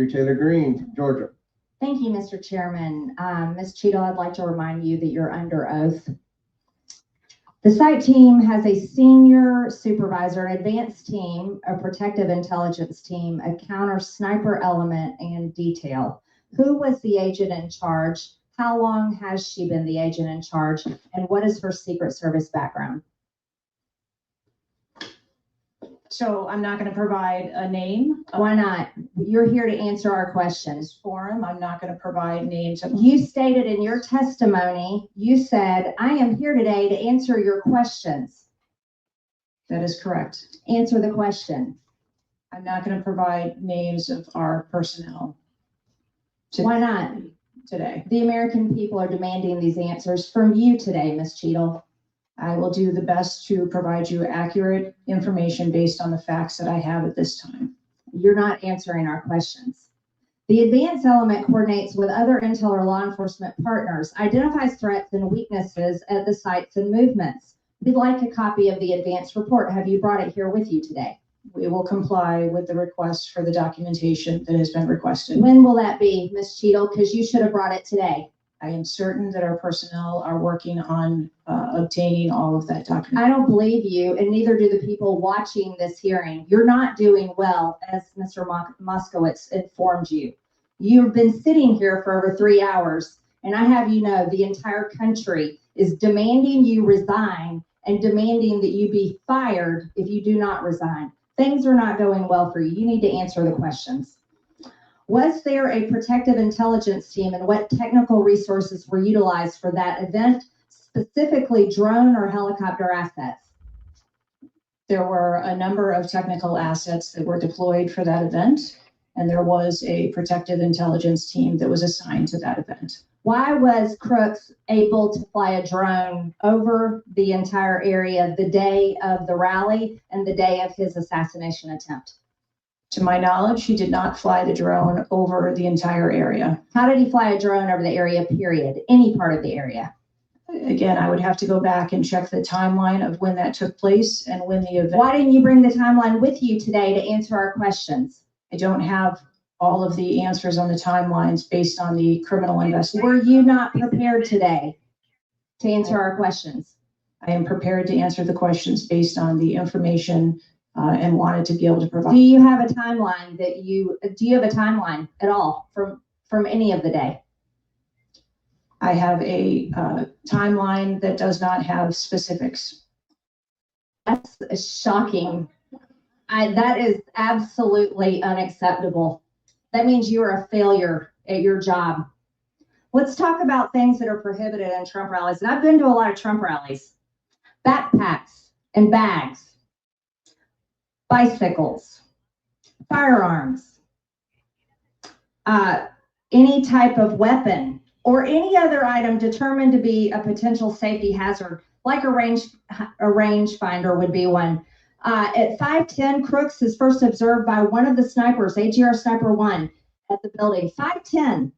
Taylor Green, Georgia. Thank you, Mr. Chairman. Ms. Cheatle, I'd like to remind you that you're under oath. The site team has a senior supervisor, an advanced team, a protective intelligence team, a counter sniper element, and detail. Who was the agent in charge? How long has she been the agent in charge? And what is her Secret Service background? So I'm not going to provide a name. Why not? You're here to answer our questions. Forum. I'm not going to provide names. You stated in your testimony, you said, I am here today to answer your questions. That is correct. Answer the question. I'm not going to provide names of our personnel. Why not? Today. The American people are demanding these answers from you today, Ms. Cheatle. I will do the best to provide you accurate information based on the facts that I have at this time. You're not answering our questions. The advance element coordinates with other intel or law enforcement partners, identifies threats and weaknesses at the sites and movements. We'd like a copy of the advance report. Have you brought it here with you today? We will comply with the request for the documentation that has been requested. When will that be, Ms. Cheatle? Because you should have brought it today. I am certain that our personnel are working on obtaining all of that documentation. I don't believe you, and neither do the people watching this hearing. You're not doing well, as Mr. Moskowitz informed you. You've been sitting here for over 3 hours, and I have you know the entire country is demanding you resign and demanding that you be fired if you do not resign. Things are not going well for you. You need to answer the questions. Was there a protective intelligence team, and what technical resources were utilized for that event, specifically drone or helicopter assets? There were a number of technical assets that were deployed for that event, and there was a protective intelligence team that was assigned to that event. Why was Crooks able to fly a drone over the entire area the day of the rally and the day of his assassination attempt? To my knowledge, he did not fly the drone over the entire area. How did he fly a drone over the area, period? Any part of the area? Again, I would have to go back and check the timeline of when that took place and when the event. Why didn't you bring the timeline with you today to answer our questions? I don't have all of the answers on the timelines based on the criminal investigation. Were you not prepared today to answer our questions? I am prepared to answer the questions based on the information and wanted to be able to provide. Do you have a timeline do you have a timeline at all from any of the day? I have a timeline that does not have specifics. That's shocking. That is absolutely unacceptable. That means you are a failure at your job. Let's talk about things that are prohibited in Trump rallies. And I've been to a lot of Trump rallies. Backpacks and bags, bicycles, firearms, any type of weapon, or any other item determined to be a potential safety hazard, like a rangefinder would be one. At 5:10, Crooks is first observed by one of the snipers, AGR Sniper 1, at the building. 5:10,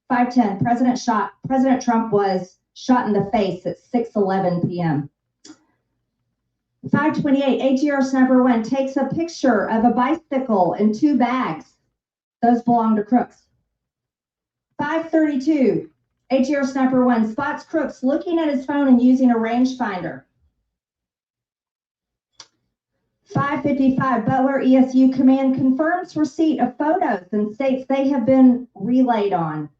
President Trump was shot in the face at 6:11 p.m. 5:28, AGR Sniper 1 takes a picture of a bicycle and 2 bags. Those belong to Crooks. 5:32, AGR Sniper 1 spots Crooks looking at his phone and using a rangefinder. 5:55, Butler ESU Command confirms receipt of photos and states they have been relayed on.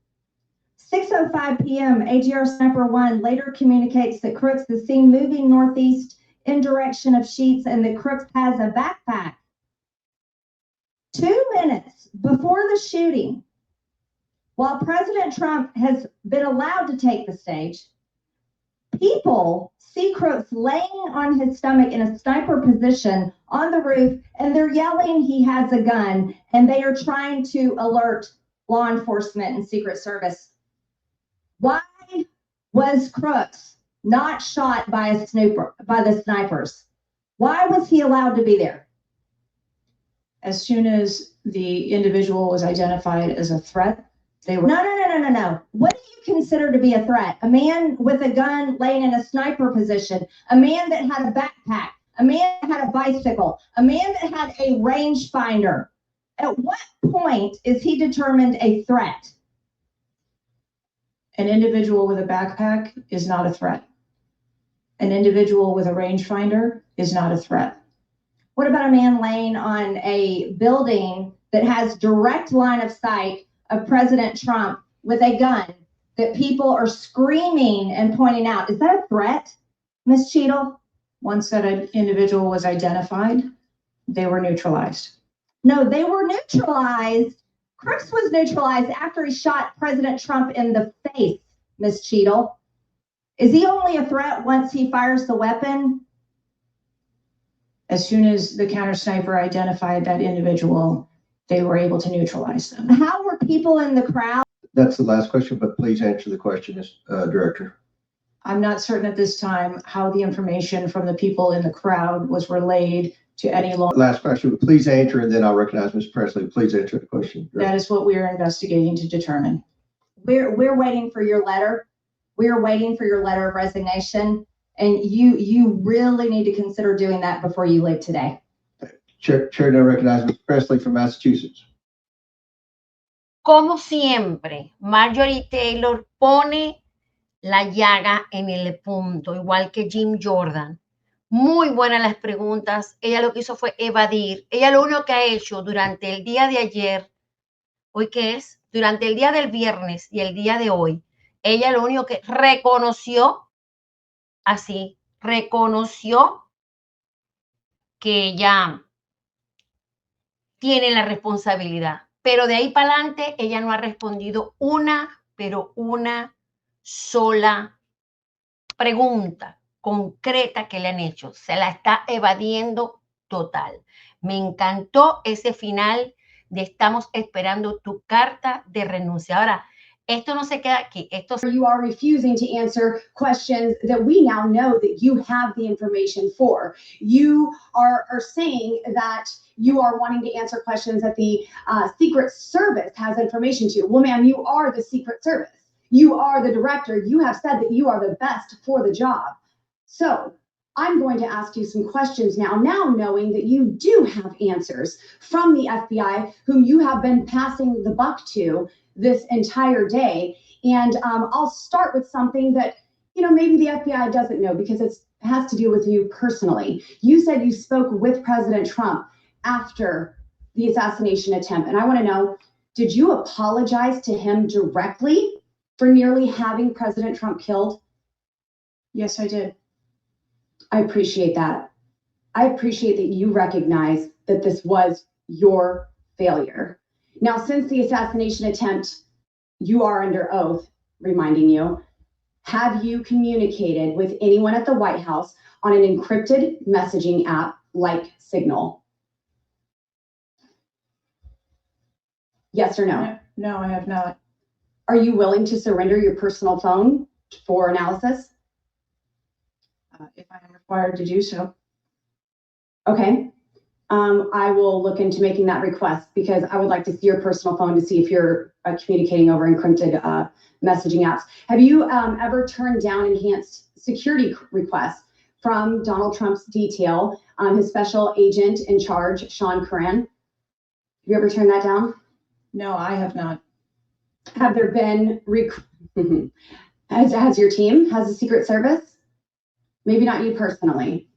6:05 p.m., AGR Sniper 1 later communicates that Crooks is seen moving northeast in direction of Sheets and that Crooks has a backpack. 2 minutes before the shooting, while President Trump has been allowed to take the stage, people see Crooks laying on his stomach in a sniper position on the roof, and they're yelling he has a gun, and they are trying to alert law enforcement and Secret Service. Why was Crooks not shot by the snipers? Why was he allowed to be there? As soon as the individual was identified as a threat, they were. No. What do you consider to be a threat? A man with a gun laying in a sniper position, a man that had a backpack, a man that had a bicycle, a man that had a rangefinder, At what point is he determined a threat? An individual with a backpack is not a threat. An individual with a rangefinder is not a threat. What about a man laying on a building that has direct line of sight of President Trump with a gun that people are screaming and pointing out? Is that a threat, Ms. Cheatle? Once that an individual was identified, they were neutralized. No, they were neutralized. Crooks was neutralized after he shot President Trump in the face, Ms. Cheatle. Is he only a threat once he fires the weapon? As soon as the counter sniper identified that individual, they were able to neutralize them. How were people in the crowd? That's the last question, but please answer the question, Director. I'm not certain at this time how the information from the people in the crowd was relayed to any law. Last question, but please answer, and then I'll recognize Ms. Presley. Please answer the question. That is what we are investigating to determine. We're waiting for your letter. We're waiting for your letter of resignation. And you really need to consider doing that before you leave today. Chair now recognize Ms. Presley from Massachusetts. Como siempre, Marjorie Taylor pone la llaga en el punto, igual que Jim Jordan. Muy buenas las preguntas. Ella lo que hizo fue evadir. Ella lo único que ha hecho durante el día de ayer, ¿hoy qué es? Durante el día del viernes y el día de hoy, ella lo único que reconoció que ella tiene la responsabilidad. Pero de ahí para adelante, ella no ha respondido una sola pregunta concreta que le han hecho. Se la está evadiendo total. Me encantó ese final de estamos esperando tu carta de renuncia. Ahora, esto no se queda aquí. You are refusing to answer questions that we now know that you have the information for. You are saying that you are wanting to answer questions that the Secret Service has information to. Well, ma'am, you are the Secret Service. You are the director. You have said that you are the best for the job. So I'm going to ask you some questions now knowing that you do have answers from the FBI, whom you have been passing the buck to this entire day. And I'll start with something that, maybe the FBI doesn't know because it has to do with you personally. You said you spoke with President Trump after the assassination attempt. And I want to know, did you apologize to him directly for nearly having President Trump killed? Yes, I did. I appreciate that. I appreciate that you recognize that this was your failure. Now, since the assassination attempt, you are under oath, reminding you, have you communicated with anyone at the White House on an encrypted messaging app like Signal? Yes or no? No, I have not. Are you willing to surrender your personal phone for analysis? If I am required to do so. Okay. I will look into making that request because I would like to see your personal phone to see if you're communicating over encrypted messaging apps. Have you ever turned down enhanced security requests from Donald Trump's detail, his special agent in charge, Sean Curran? Have you ever turned that down? No, I have not. Have there been, has your team, has the Secret Service? Maybe not you personally.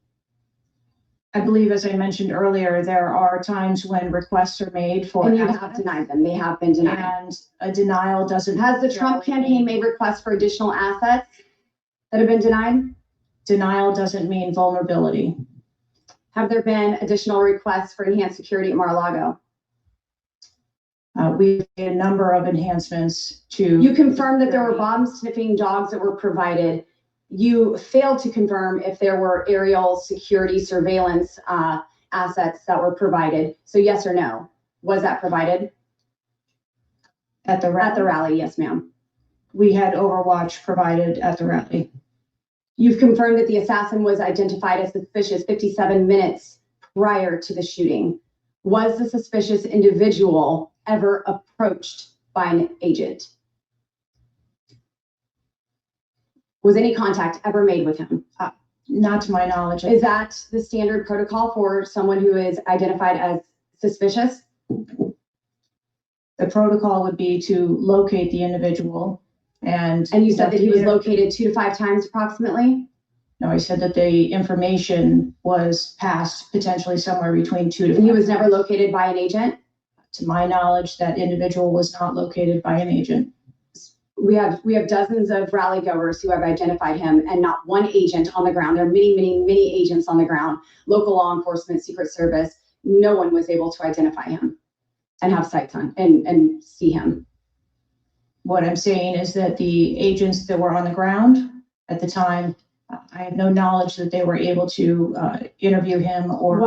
I believe, as I mentioned earlier, there are times when requests are made for. And you have denied them. They have been denied. And a denial doesn't. Has the Trump campaign made requests for additional assets that have been denied? Denial doesn't mean vulnerability. Have there been additional requests for enhanced security at Mar-a-Lago? We've made a number of enhancements to. You confirmed that there were bomb sniffing dogs that were provided. You failed to confirm if there were aerial security surveillance assets that were provided. So yes or no? Was that provided? At the rally? At the rally, yes, ma'am. We had Overwatch provided at the rally. You've confirmed that the assassin was identified as suspicious 57 minutes prior to the shooting. Was the suspicious individual ever approached by an agent? Was any contact ever made with him? Not to my knowledge. Is that the standard protocol for someone who is identified as suspicious? The protocol would be to locate the individual and. And you said that he was located 2 to 5 times approximately? No, I said that the information was passed potentially somewhere between 2 to 5. And he was never located by an agent? To my knowledge, that individual was not located by an agent. We have dozens of rally goers who have identified him and not one agent on the ground. There are many agents on the ground, local law enforcement, Secret Service. No one was able to identify him and have sights on and see him. What I'm saying is that the agents that were on the ground at the time, I have no knowledge that they were able to interview him or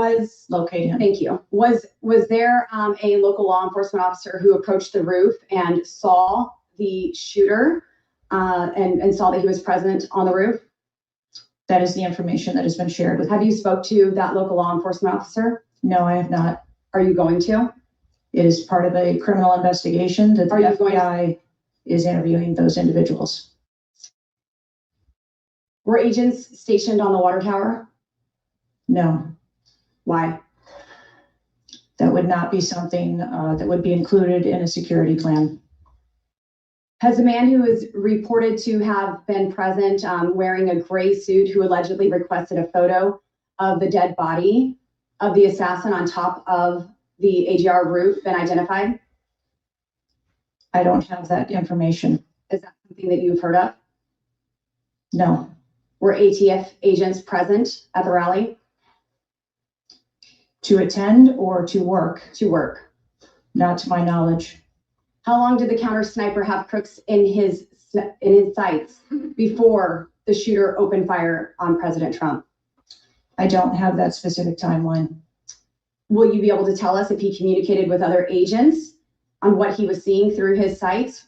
locate him. Thank you. Was there a local law enforcement officer who approached the roof and saw the shooter and saw that he was present on the roof? That is the information that has been shared with. Have you spoke to that local law enforcement officer? No, I have not. Are you going to? It is part of a criminal investigation that the FBI is interviewing those individuals. Were agents stationed on the water tower? No. Why? That would not be something that would be included in a security plan. Has the man who is reported to have been present wearing a gray suit who allegedly requested a photo of the dead body of the assassin on top of the AGR roof been identified? I don't have that information. Is that something that you've heard of? No. Were ATF agents present at the rally? To attend or to work? To work. Not to my knowledge. How long did the counter sniper have crooks in his sights before the shooter opened fire on President Trump? I don't have that specific timeline. Will you be able to tell us if he communicated with other agents on what he was seeing through his sights?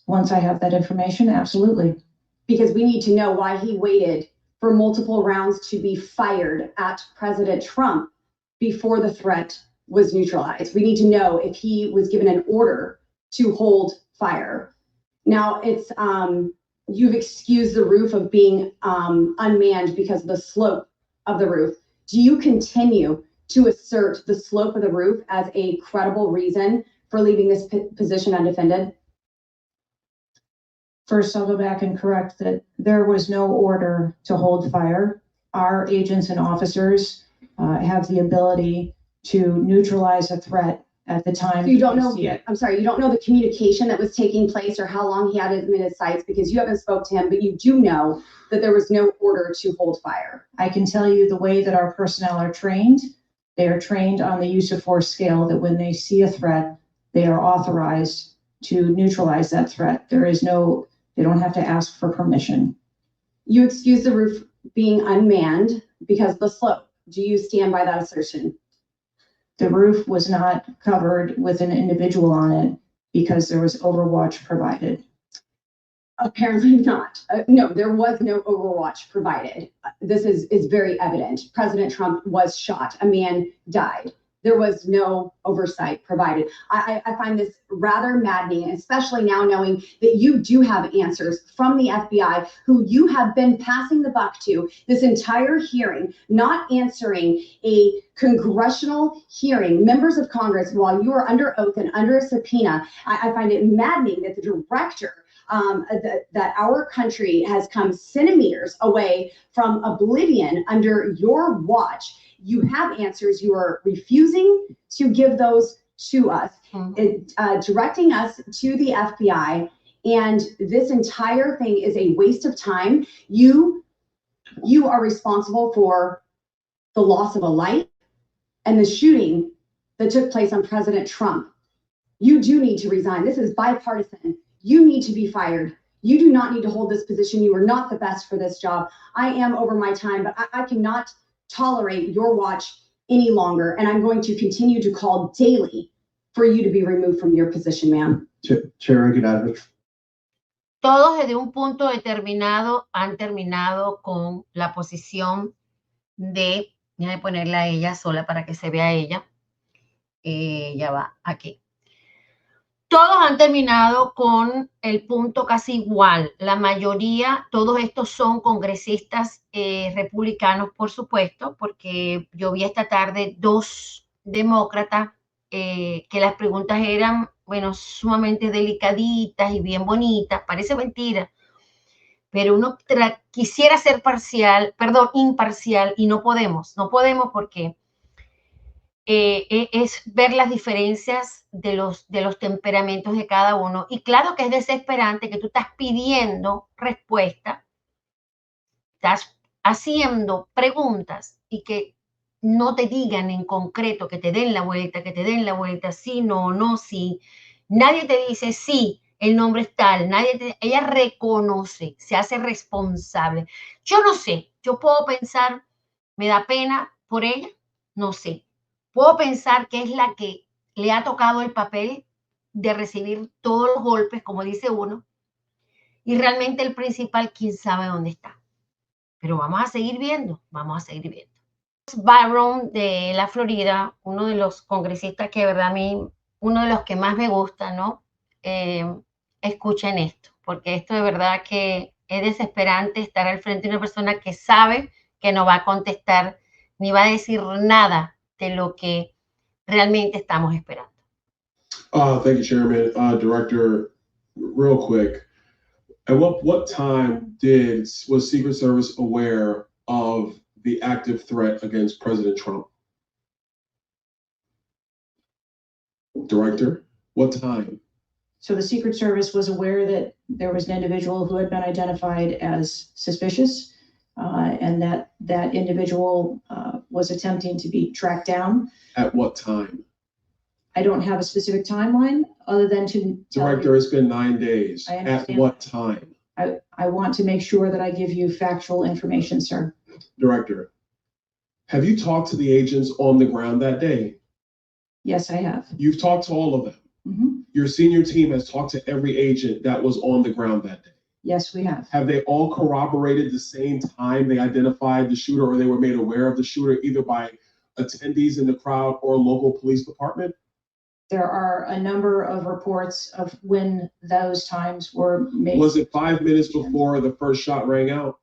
Once I have that information, absolutely. Because we need to know why he waited for multiple rounds to be fired at President Trump before the threat was neutralized. We need to know if he was given an order to hold fire. Now it's, you've excused the roof of being unmanned because of the slope of the roof. Do you continue to assert the slope of the roof as a credible reason for leaving this position undefended? First, I'll go back and correct that there was no order to hold fire. Our agents and officers have the ability to neutralize a threat at the time. So you don't know, see it. I'm sorry, you don't know the communication that was taking place or how long he had him in his sights because you haven't spoke to him, but you do know that there was no order to hold fire. I can tell you the way that our personnel are trained. They are trained on the use of force scale that when they see a threat, they are authorized to neutralize that threat. They don't have to ask for permission. You excuse the roof being unmanned because of the slope. Do you stand by that assertion? The roof was not covered with an individual on it because there was overwatch provided. Apparently not. No, there was no overwatch provided. This is very evident. President Trump was shot. A man died. There was no oversight provided. I find this rather maddening, especially now knowing that you do have answers from the FBI who you have been passing the buck to this entire hearing, not answering a congressional hearing, members of Congress, while you are under oath and under a subpoena. I find it maddening that the director that our country has come centimeters away from oblivion under your watch. You have answers. You are refusing to give those to us, directing us to the FBI. And this entire thing is a waste of time. You are responsible for the loss of a life and the shooting that took place on President Trump. You do need to resign. This is bipartisan. You need to be fired. You do not need to hold this position. You are not the best for this job. I am over my time, but I cannot tolerate your watch any longer. And I'm going to continue to call daily for you to be removed from your position, ma'am. Chair recognizes. Todos desde un punto determinado han terminado con la posición de, déjame ponerla a ella sola para que se vea ella. Ya va, aquí. Todos han terminado con el punto casi igual. La mayoría, todos estos son congresistas republicanos, por supuesto, porque yo vi esta tarde 2 demócratas que las preguntas eran, bueno, sumamente delicaditas y bien bonitas. Parece mentira, pero uno quisiera ser imparcial y no podemos porque es ver las diferencias de los temperamentos de cada uno. Y claro que es desesperante que tú estás pidiendo respuesta, estás haciendo preguntas y que no te digan en concreto, que te den la vuelta, sí, no, no, sí. Nadie te dice sí, el nombre es tal, ella reconoce, se hace responsable. Yo no sé, yo puedo pensar, me da pena por ella, no sé. Puedo pensar que es la que le ha tocado el papel de recibir todos los golpes, como dice uno, y realmente el principal, quién sabe dónde está. Pero vamos a seguir viendo. Barron de la Florida, uno de los congresistas que de verdad a mí, uno de los que más me gusta, ¿no? Escuchen esto, porque esto de verdad que es desesperante estar al frente de una persona que sabe que no va a contestar ni va a decir nada de lo que realmente estamos esperando. Thank you, Chairman. Director, real quick, at what time was Secret Service aware of the active threat against President Trump? Director, what time? So the Secret Service was aware that there was an individual who had been identified as suspicious, and that individual was attempting to be tracked down. At what time? I don't have a specific timeline other than to Director, it's been 9 days. I At understand. what time? I want to make sure that I give you factual information, sir. Director, have you talked to the agents on the ground that day? Yes, I have. You've talked to all of them. Mhm. Your senior team has talked to every agent that was on the ground that day. Yes, we have. Have they all corroborated the same time they identified the shooter or they were made aware of the shooter, either by attendees in the crowd or local police department? There are a number of reports of when those times were made. Was it 5 minutes before the first shot rang out?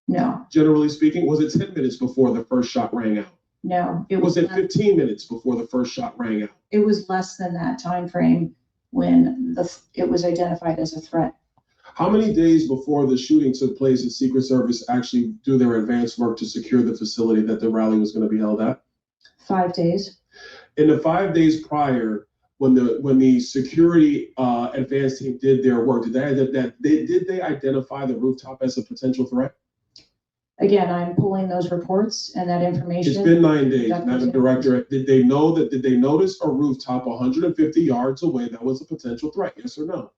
No, Generally speaking, was it 10 minutes before the first shot rang out? no. Was it 15 minutes before the first shot rang out? It was less than that time frame when it was identified as a threat. How many days before the shooting took place did Secret Service actually do their advance work to secure the facility that the rally was going to be held at? 5 days. In the 5 days prior, when the security advance team did their work, did they identify the rooftop as a potential threat? Again, I'm pulling those reports and that information. It's been 9 days, Madam Director. Did they notice a rooftop 150 yards away that was a potential threat? Yes or no?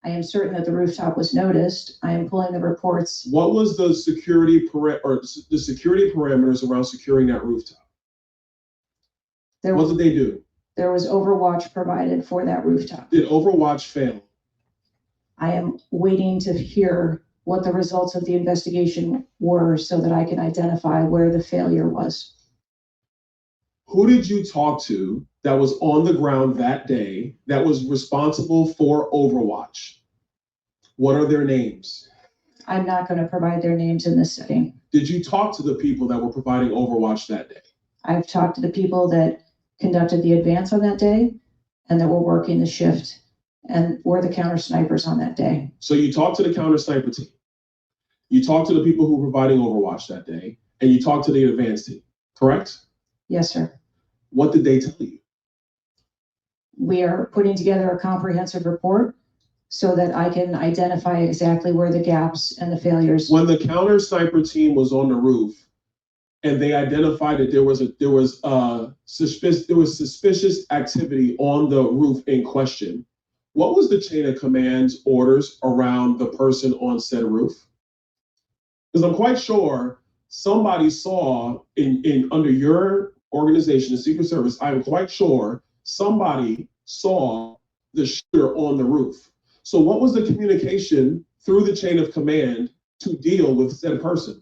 I am certain that the rooftop was noticed. I am pulling the reports. What was the security parameters around securing that rooftop? What did they do? There was overwatch provided for that rooftop. Did Overwatch fail? I am waiting to hear what the results of the investigation were so that I can identify where the failure was. Who did you talk to that was on the ground that day that was responsible for Overwatch? What are their names? I'm not going to provide their names in this setting. Did you talk to the people that were providing Overwatch that day? I've talked to the people that conducted the advance on that day and that were working the shift and were the counter snipers on that day. So you talked to the counter sniper team. You talked to the people who were providing Overwatch that day, and you talked to the advance team, correct? Yes, sir. What did they tell you? We are putting together a comprehensive report so that I can identify exactly where the gaps and the failures. When the counter sniper team was on the roof and they identified that there was suspicious activity on the roof in question, what was the chain of command's orders around the person on said roof? Because I'm quite sure somebody saw under your organization, the Secret Service, I'm quite sure somebody saw the shooter on the roof. So what was the communication through the chain of command to deal with said person?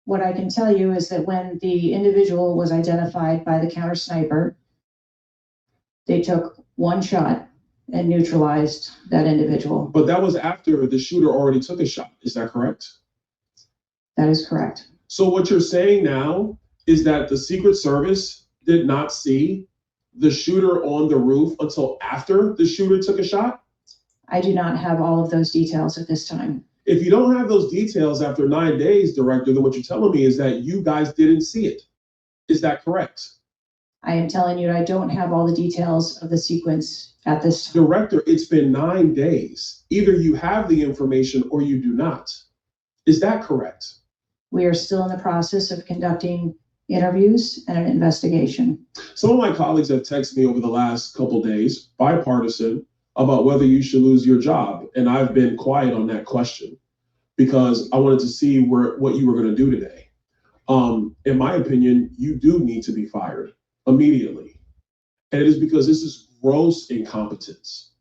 What I can tell you is that when the individual was identified by the counter sniper, they took one shot and neutralized that individual. But that was after the shooter already took a shot. Is that correct? That is correct. So what you're saying now is that the Secret Service did not see the shooter on the roof until after the shooter took a shot? I do not have all of those details at this time. If you don't have those details after 9 days, Director, then what you're telling me is that you guys didn't see it. Is that correct? I am telling you, I don't have all the details of the sequence at this time. Director, it's been 9 days. Either you have the information or you do not. Is that correct? We are still in the process of conducting interviews and an investigation. Some of my colleagues have texted me over the last couple days, bipartisan, about whether you should lose your job. And I've been quiet on that question because I wanted to see what you were going to do today. In my opinion, you do need to be fired immediately. And it is because this is gross incompetence.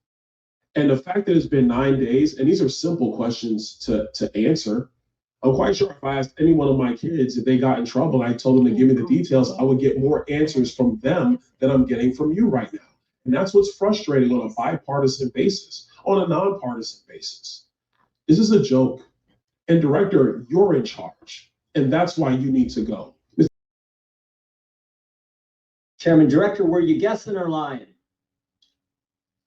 And the fact that it's been 9 days, and these are simple questions to answer. I'm quite sure if I asked any one of my kids if they got in trouble, and I told them to give me the details, I would get more answers from them than I'm getting from you right now. And that's what's frustrating on a bipartisan basis, on a nonpartisan basis. This is a joke. And Director, you're in charge. And that's why you need to go. Chairman, Director, were you guessing or lying?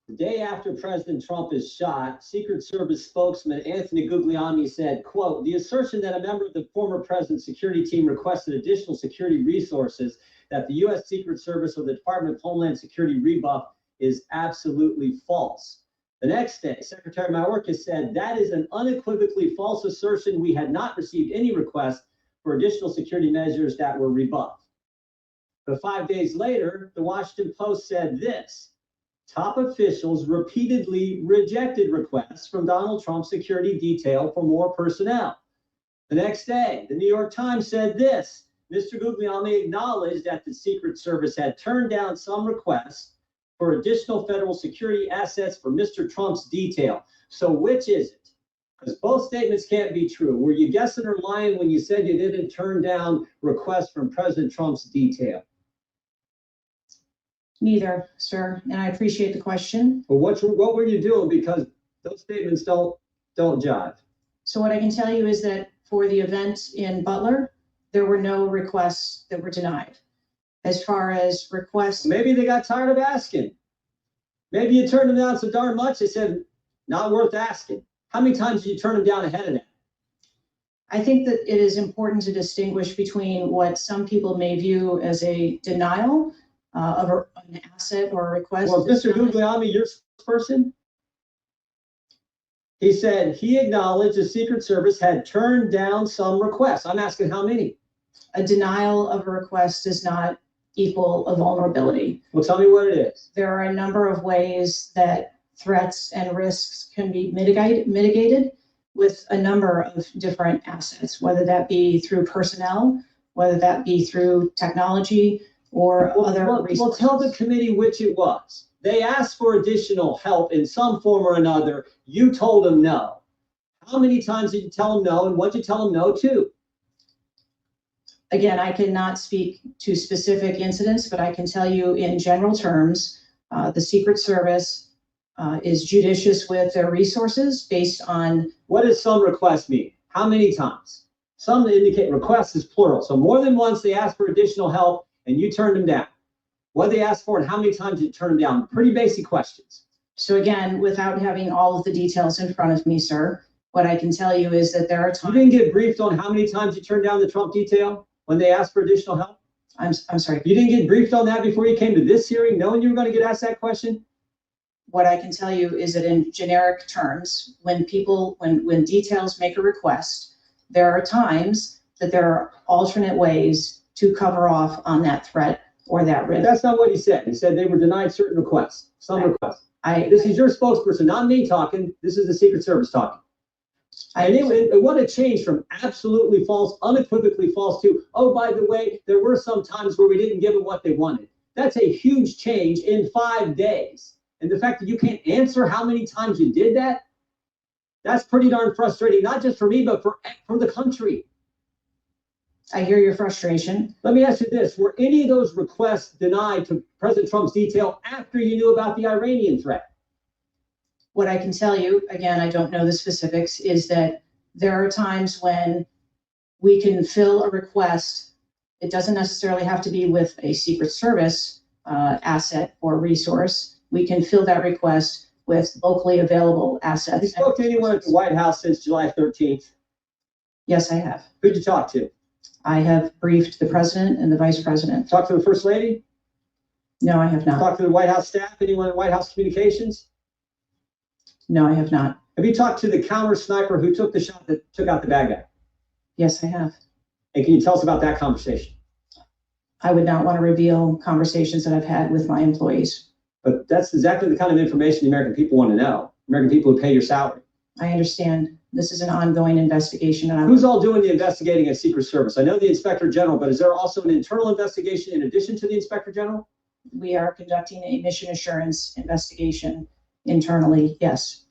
The day after President Trump is shot, Secret Service spokesman Anthony Guglielmi said, quote, "The assertion that a member of the former president's security team requested additional security resources that the U.S. Secret Service or the Department of Homeland Security rebuffed is absolutely false." The next day, Secretary Mayorkas said, "That is an unequivocally false assertion. We had not received any request for additional security measures that were rebuffed." But 5 days later, the Washington Post said this: "Top officials repeatedly rejected requests from Donald Trump's security detail for more personnel." The next day, the New York Times said this: "Mr. Guglielmi acknowledged that the Secret Service had turned down some requests for additional federal security assets for Mr. Trump's detail." So which is it? Because both statements can't be true. Were you guessing or lying when you said you didn't turn down requests from President Trump's detail? Neither, sir, and I appreciate the question. But what were you doing? Because those statements don't jive. So what I can tell you is that for the event in Butler, there were no requests that were denied. As far as requests, Maybe they got tired of asking. Maybe you turned them down so darn much, they said, not worth asking. How many times did you turn them down ahead of that? I think that it is important to distinguish between what some people may view as a denial of an asset or a request. Well, Mr. Guglielmi, your person, he said he acknowledged the Secret Service had turned down some requests. I'm asking how many? A denial of a request does not equal a vulnerability. Well, tell me what it is. There are a number of ways that threats and risks can be mitigated with a number of different assets, whether that be through personnel, whether that be through technology, or other resources. Well, tell the committee which it was. They asked for additional help in some form or another. You told them no. How many times did you tell them no, and what did you tell them no to? Again, I cannot speak to specific incidents, but I can tell you in general terms, the Secret Service is judicious with their resources based on. What does some request mean? How many times? Some indicate request is plural. So more than once they asked for additional help and you turned them down. What did they ask for and how many times did you turn them down? Pretty basic questions. So again, without having all of the details in front of me, sir, what I can tell you is that there are times. You didn't get briefed on how many times you turned down the Trump detail when they asked for additional help? I'm sorry. You didn't get briefed on that before you came to this hearing, knowing you were going to get asked that question? What I can tell you is that in generic terms, when details make a request, there are times that there are alternate ways to cover off on that threat or that risk. That's not what he said. He said they were denied certain requests, some requests. This is your spokesperson, not me talking. This is the Secret Service talking. And what a change from absolutely false, unequivocally false to, oh, by the way, there were some times where we didn't give them what they wanted. That's a huge change in 5 days. And the fact that you can't answer how many times you did that, that's pretty darn frustrating, not just for me, but for the country. I hear your frustration. Let me ask you this. Were any of those requests denied to President Trump's detail after you knew about the Iranian threat? What I can tell you, again, I don't know the specifics, is that there are times when we can fill a request It doesn't necessarily have to be with a Secret Service asset or resource. We can fill that request with locally available assets. Have you spoke to anyone at the White House since July 13th? Yes, I have. Who'd you talk to? I have briefed the president and the vice president. Talk to the First Lady? No, I have not. Talk to the White House staff? Anyone at White House communications? No, I have not. Have you talked to the counter sniper who took the shot that took out the bad guy? Yes, I have. And can you tell us about that conversation? I would not want to reveal conversations that I've had with my employees. But that's exactly the kind of information the American people want to know. American people who pay your salary. I understand this is an ongoing investigation, and Who's all doing the investigating at Secret Service? I know the Inspector General, but is there also an internal investigation in addition to the Inspector General? we are conducting a mission assurance investigation internally. Yes.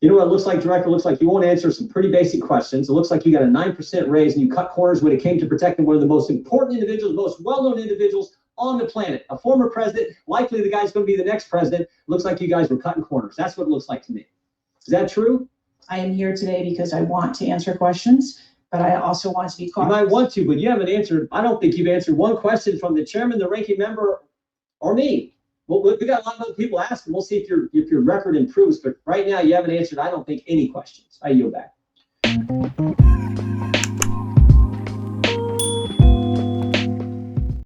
You know what it looks like, Director? It looks like you won't answer some pretty basic questions. It looks like you got a 9% raise and you cut corners when it came to protecting one of the most important individuals, most well-known individuals on the planet, a former president, likely the guy's going to be the next president. It looks like you guys were cutting corners. That's what it looks like to me. Is that true? I am here today because I want to answer questions, but I also want to be You cautious. might want to, but you haven't answered. I don't think you've answered one question from the chairman, the ranking member, or me. Well, we got a lot of other people asking. We'll see if your record improves, but right now you haven't answered, I don't think, any questions. I yield back.